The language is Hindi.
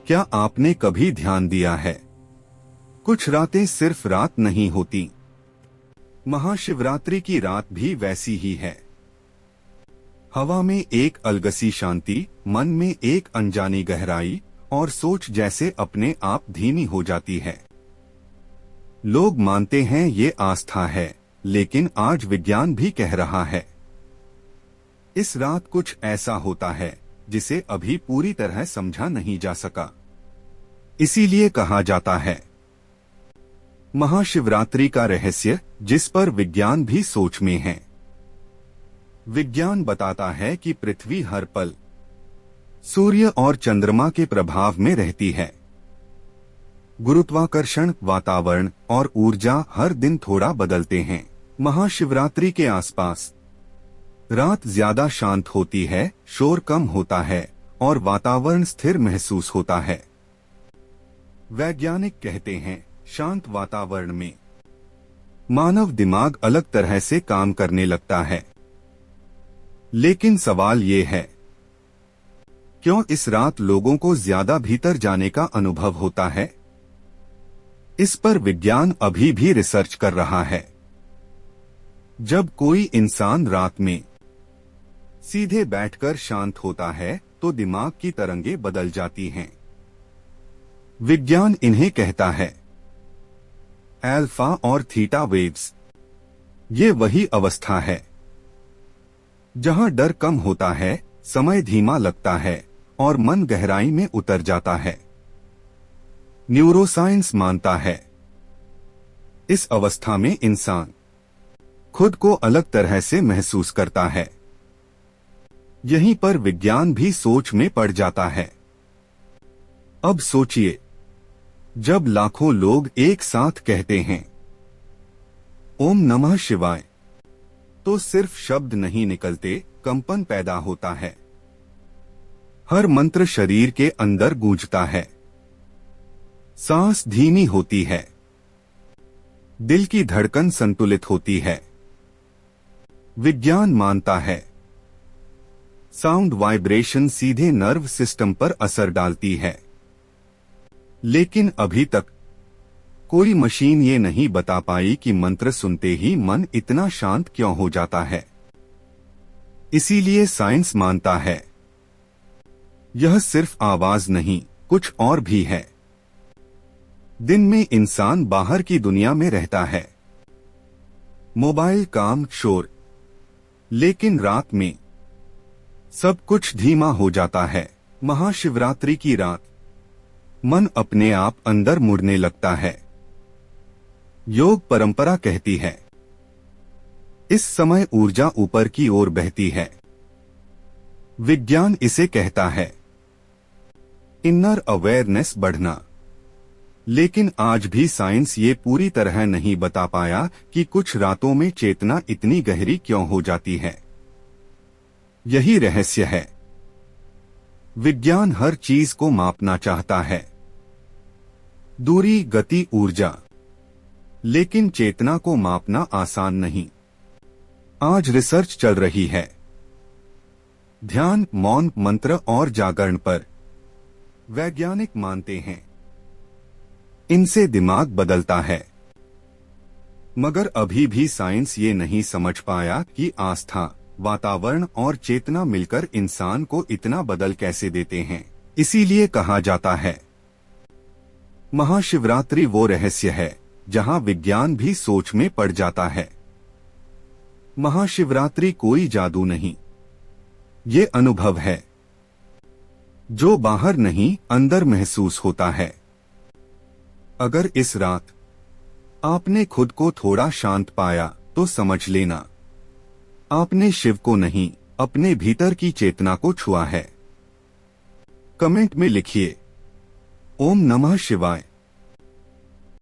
क्या आपने कभी ध्यान दिया है, कुछ रातें सिर्फ रात नहीं होती। महाशिवरात्रि की रात भी वैसी ही है। हवा में एक अलगसी शांति, मन में एक अनजानी गहराई, और सोच जैसे अपने आप धीमी हो जाती है। लोग मानते हैं ये आस्था है, लेकिन आज विज्ञान भी कह रहा है इस रात कुछ ऐसा होता है जिसे अभी पूरी तरह समझा नहीं जा सका। इसीलिए कहा जाता है महाशिवरात्रि का रहस्य, जिस पर विज्ञान भी सोच में है। विज्ञान बताता है कि पृथ्वी हर पल सूर्य और चंद्रमा के प्रभाव में रहती है। गुरुत्वाकर्षण, वातावरण और ऊर्जा हर दिन थोड़ा बदलते हैं। महाशिवरात्रि के आसपास रात ज्यादा शांत होती है, शोर कम होता है और वातावरण स्थिर महसूस होता है। वैज्ञानिक कहते हैं शांत वातावरण में मानव दिमाग अलग तरह से काम करने लगता है। लेकिन सवाल ये है, क्यों इस रात लोगों को ज्यादा भीतर जाने का अनुभव होता है? इस पर विज्ञान अभी भी रिसर्च कर रहा है। जब कोई इंसान रात में सीधे बैठकर शांत होता है तो दिमाग की तरंगें बदल जाती हैं। विज्ञान इन्हें कहता है अल्फा और थीटा वेव्स। ये वही अवस्था है जहां डर कम होता है, समय धीमा लगता है और मन गहराई में उतर जाता है। न्यूरोसाइंस मानता है इस अवस्था में इंसान खुद को अलग तरह से महसूस करता है। यहीं पर विज्ञान भी सोच में पड़ जाता है। अब सोचिए, जब लाखों लोग एक साथ कहते हैं ओम नमः शिवाय, तो सिर्फ शब्द नहीं निकलते, कंपन पैदा होता है। हर मंत्र शरीर के अंदर गूंजता है। सांस धीमी होती है, दिल की धड़कन संतुलित होती है। विज्ञान मानता है साउंड वाइब्रेशन सीधे नर्व सिस्टम पर असर डालती है। लेकिन अभी तक कोई मशीन ये नहीं बता पाई कि मंत्र सुनते ही मन इतना शांत क्यों हो जाता है। इसीलिए साइंस मानता है यह सिर्फ आवाज नहीं, कुछ और भी है। दिन में इंसान बाहर की दुनिया में रहता है, मोबाइल, काम, शोर। लेकिन रात में सब कुछ धीमा हो जाता है। महाशिवरात्रि की रात मन अपने आप अंदर मुड़ने लगता है। योग परंपरा कहती है इस समय ऊर्जा ऊपर की ओर बहती है। विज्ञान इसे कहता है इनर अवेयरनेस बढ़ना। लेकिन आज भी साइंस ये पूरी तरह नहीं बता पाया कि कुछ रातों में चेतना इतनी गहरी क्यों हो जाती है। यही रहस्य है। विज्ञान हर चीज को मापना चाहता है, दूरी, गति, ऊर्जा। लेकिन चेतना को मापना आसान नहीं। आज रिसर्च चल रही है ध्यान, मौन, मंत्र और जागरण पर। वैज्ञानिक मानते हैं इनसे दिमाग बदलता है। मगर अभी भी साइंस ये नहीं समझ पाया कि आस्था, वातावरण और चेतना मिलकर इंसान को इतना बदल कैसे देते हैं। इसीलिए कहा जाता है महाशिवरात्रि वो रहस्य है जहां विज्ञान भी सोच में पड़ जाता है। महाशिवरात्रि कोई जादू नहीं, ये अनुभव है जो बाहर नहीं, अंदर महसूस होता है। अगर इस रात आपने खुद को थोड़ा शांत पाया तो समझ लेना आपने शिव को नहीं, अपने भीतर की चेतना को छुआ है। कमेंट में लिखिए ओम नमः शिवाय।